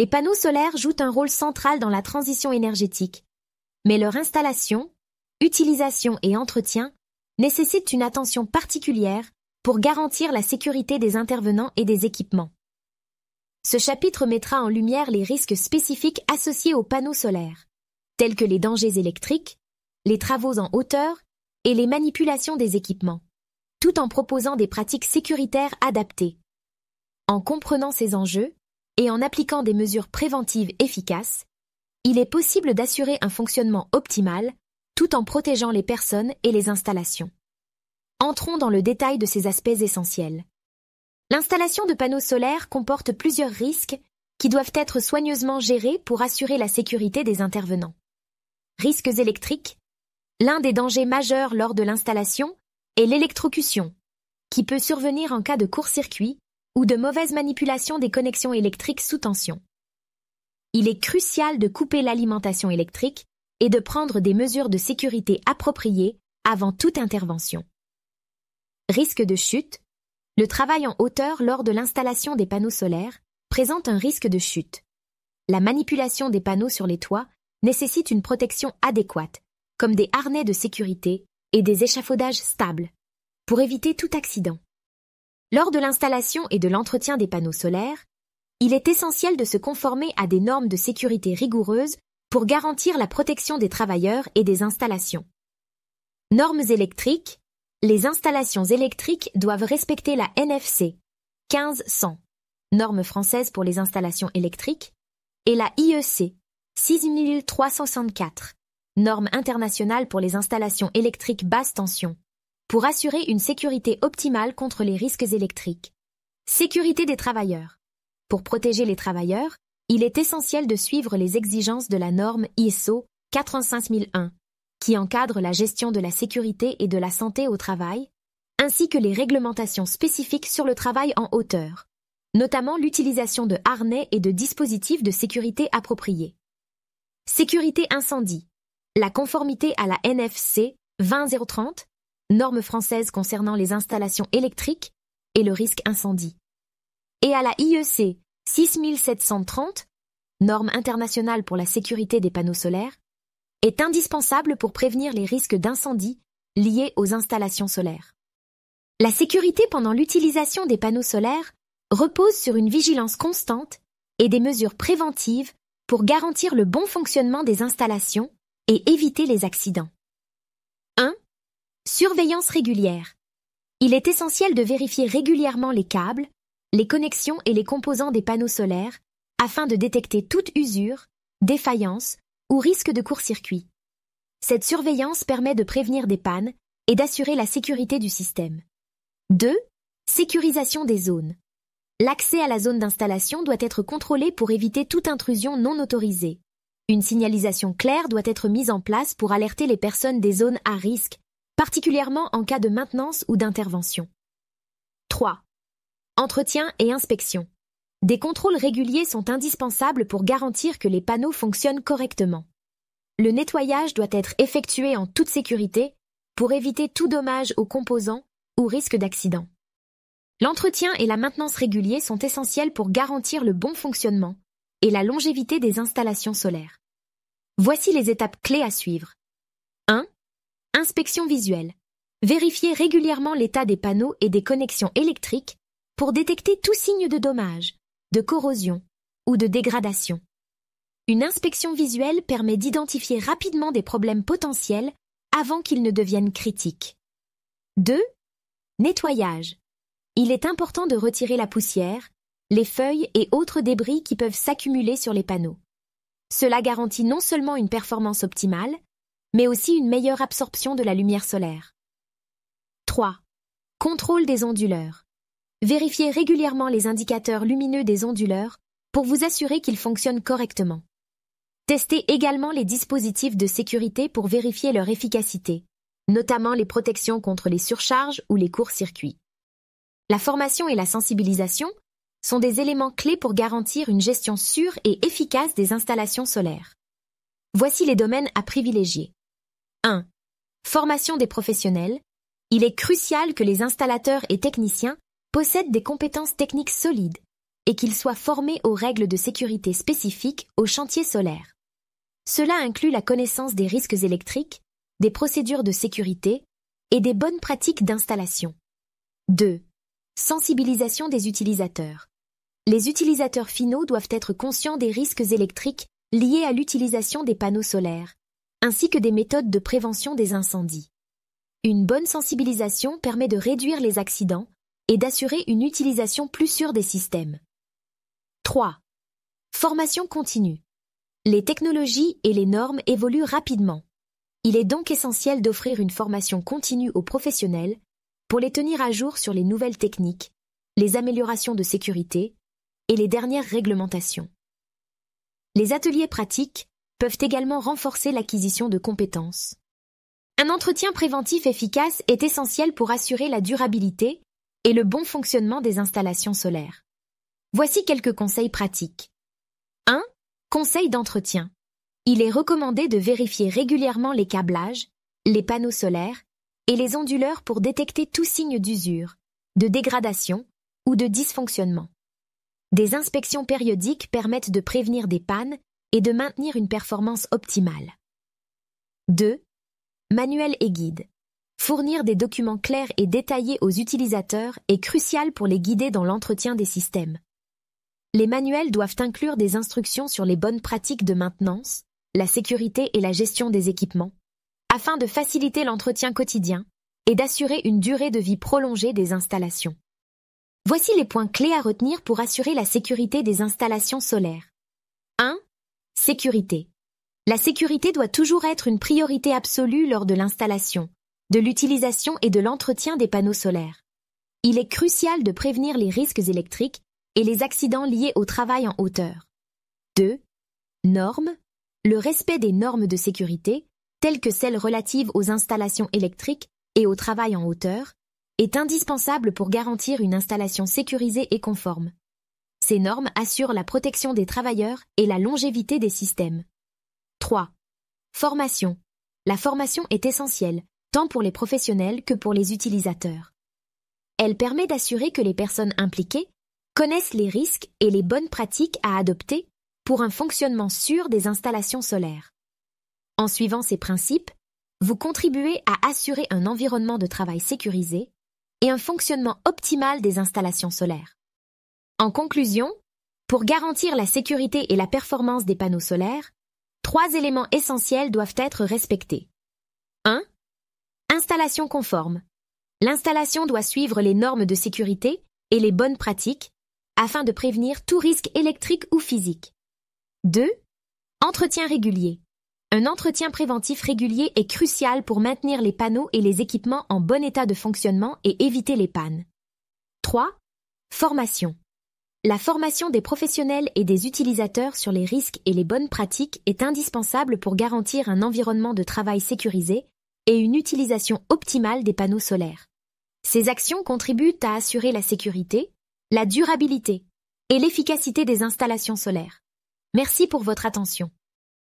Les panneaux solaires jouent un rôle central dans la transition énergétique, mais leur installation, utilisation et entretien nécessitent une attention particulière pour garantir la sécurité des intervenants et des équipements. Ce chapitre mettra en lumière les risques spécifiques associés aux panneaux solaires, tels que les dangers électriques, les travaux en hauteur et les manipulations des équipements, tout en proposant des pratiques sécuritaires adaptées. En comprenant ces enjeux et en appliquant des mesures préventives efficaces, il est possible d'assurer un fonctionnement optimal tout en protégeant les personnes et les installations. Entrons dans le détail de ces aspects essentiels. L'installation de panneaux solaires comporte plusieurs risques qui doivent être soigneusement gérés pour assurer la sécurité des intervenants. Risques électriques. L'un des dangers majeurs lors de l'installation est l'électrocution, qui peut survenir en cas de court-circuit ou de mauvaise manipulation des connexions électriques sous tension. Il est crucial de couper l'alimentation électrique et de prendre des mesures de sécurité appropriées avant toute intervention. Risque de chute. Le travail en hauteur lors de l'installation des panneaux solaires présente un risque de chute. La manipulation des panneaux sur les toits nécessite une protection adéquate, comme des harnais de sécurité et des échafaudages stables, pour éviter tout accident. Lors de l'installation et de l'entretien des panneaux solaires, il est essentiel de se conformer à des normes de sécurité rigoureuses pour garantir la protection des travailleurs et des installations. Normes électriques. Les installations électriques doivent respecter la NFC 1500, norme française pour les installations électriques, et la IEC 6364, norme internationale pour les installations électriques basse tension, pour assurer une sécurité optimale contre les risques électriques. Sécurité des travailleurs. Pour protéger les travailleurs, il est essentiel de suivre les exigences de la norme ISO 45001, qui encadre la gestion de la sécurité et de la santé au travail, ainsi que les réglementations spécifiques sur le travail en hauteur, notamment l'utilisation de harnais et de dispositifs de sécurité appropriés. Sécurité incendie. La conformité à la NFC 20030, norme française concernant les installations électriques et le risque incendie, et à la IEC 6730, norme internationale pour la sécurité des panneaux solaires, est indispensable pour prévenir les risques d'incendie liés aux installations solaires. La sécurité pendant l'utilisation des panneaux solaires repose sur une vigilance constante et des mesures préventives pour garantir le bon fonctionnement des installations et éviter les accidents. 1. Surveillance régulière. Il est essentiel de vérifier régulièrement les câbles, les connexions et les composants des panneaux solaires afin de détecter toute usure, défaillance ou risque de court-circuit. Cette surveillance permet de prévenir des pannes et d'assurer la sécurité du système. 2. Sécurisation des zones. L'accès à la zone d'installation doit être contrôlé pour éviter toute intrusion non autorisée. Une signalisation claire doit être mise en place pour alerter les personnes des zones à risque, particulièrement en cas de maintenance ou d'intervention. 3. Entretien et inspection. Des contrôles réguliers sont indispensables pour garantir que les panneaux fonctionnent correctement. Le nettoyage doit être effectué en toute sécurité pour éviter tout dommage aux composants ou risque d'accident. L'entretien et la maintenance réguliers sont essentiels pour garantir le bon fonctionnement et la longévité des installations solaires. Voici les étapes clés à suivre. 1. Inspection visuelle. Vérifiez régulièrement l'état des panneaux et des connexions électriques pour détecter tout signe de dommage, de corrosion ou de dégradation. Une inspection visuelle permet d'identifier rapidement des problèmes potentiels avant qu'ils ne deviennent critiques. 2. Nettoyage. Il est important de retirer la poussière, les feuilles et autres débris qui peuvent s'accumuler sur les panneaux. Cela garantit non seulement une performance optimale, mais aussi une meilleure absorption de la lumière solaire. 3. Contrôle des onduleurs. Vérifiez régulièrement les indicateurs lumineux des onduleurs pour vous assurer qu'ils fonctionnent correctement. Testez également les dispositifs de sécurité pour vérifier leur efficacité, notamment les protections contre les surcharges ou les courts-circuits. La formation et la sensibilisation sont des éléments clés pour garantir une gestion sûre et efficace des installations solaires. Voici les domaines à privilégier. 1. Formation des professionnels. Il est crucial que les installateurs et techniciens possèdent des compétences techniques solides et qu'ils soient formés aux règles de sécurité spécifiques au chantier solaire. Cela inclut la connaissance des risques électriques, des procédures de sécurité et des bonnes pratiques d'installation. 2. Sensibilisation des utilisateurs. Les utilisateurs finaux doivent être conscients des risques électriques liés à l'utilisation des panneaux solaires, ainsi que des méthodes de prévention des incendies. Une bonne sensibilisation permet de réduire les accidents et d'assurer une utilisation plus sûre des systèmes. 3. Formation continue. Les technologies et les normes évoluent rapidement. Il est donc essentiel d'offrir une formation continue aux professionnels pour les tenir à jour sur les nouvelles techniques, les améliorations de sécurité et les dernières réglementations. Les ateliers pratiques peuvent également renforcer l'acquisition de compétences. Un entretien préventif efficace est essentiel pour assurer la durabilité et le bon fonctionnement des installations solaires. Voici quelques conseils pratiques. 1. Conseil d'entretien. Il est recommandé de vérifier régulièrement les câblages, les panneaux solaires et les onduleurs pour détecter tout signe d'usure, de dégradation ou de dysfonctionnement. Des inspections périodiques permettent de prévenir des pannes et de maintenir une performance optimale. 2. Manuel et guide. Fournir des documents clairs et détaillés aux utilisateurs est crucial pour les guider dans l'entretien des systèmes. Les manuels doivent inclure des instructions sur les bonnes pratiques de maintenance, la sécurité et la gestion des équipements, afin de faciliter l'entretien quotidien et d'assurer une durée de vie prolongée des installations. Voici les points clés à retenir pour assurer la sécurité des installations solaires. 1. Sécurité. La sécurité doit toujours être une priorité absolue lors de l'installation, de l'utilisation et de l'entretien des panneaux solaires. Il est crucial de prévenir les risques électriques et les accidents liés au travail en hauteur. 2. Normes. Le respect des normes de sécurité, telles que celles relatives aux installations électriques et au travail en hauteur, est indispensable pour garantir une installation sécurisée et conforme. Ces normes assurent la protection des travailleurs et la longévité des systèmes. 3. Formation. La formation est essentielle, tant pour les professionnels que pour les utilisateurs. Elle permet d'assurer que les personnes impliquées connaissent les risques et les bonnes pratiques à adopter pour un fonctionnement sûr des installations solaires. En suivant ces principes, vous contribuez à assurer un environnement de travail sécurisé et un fonctionnement optimal des installations solaires. En conclusion, pour garantir la sécurité et la performance des panneaux solaires, 3 éléments essentiels doivent être respectés. 1. Installation conforme. L'installation doit suivre les normes de sécurité et les bonnes pratiques afin de prévenir tout risque électrique ou physique. 2. Entretien régulier. Un entretien préventif régulier est crucial pour maintenir les panneaux et les équipements en bon état de fonctionnement et éviter les pannes. 3. Formation. La formation des professionnels et des utilisateurs sur les risques et les bonnes pratiques est indispensable pour garantir un environnement de travail sécurisé et une utilisation optimale des panneaux solaires. Ces actions contribuent à assurer la sécurité, la durabilité et l'efficacité des installations solaires. Merci pour votre attention.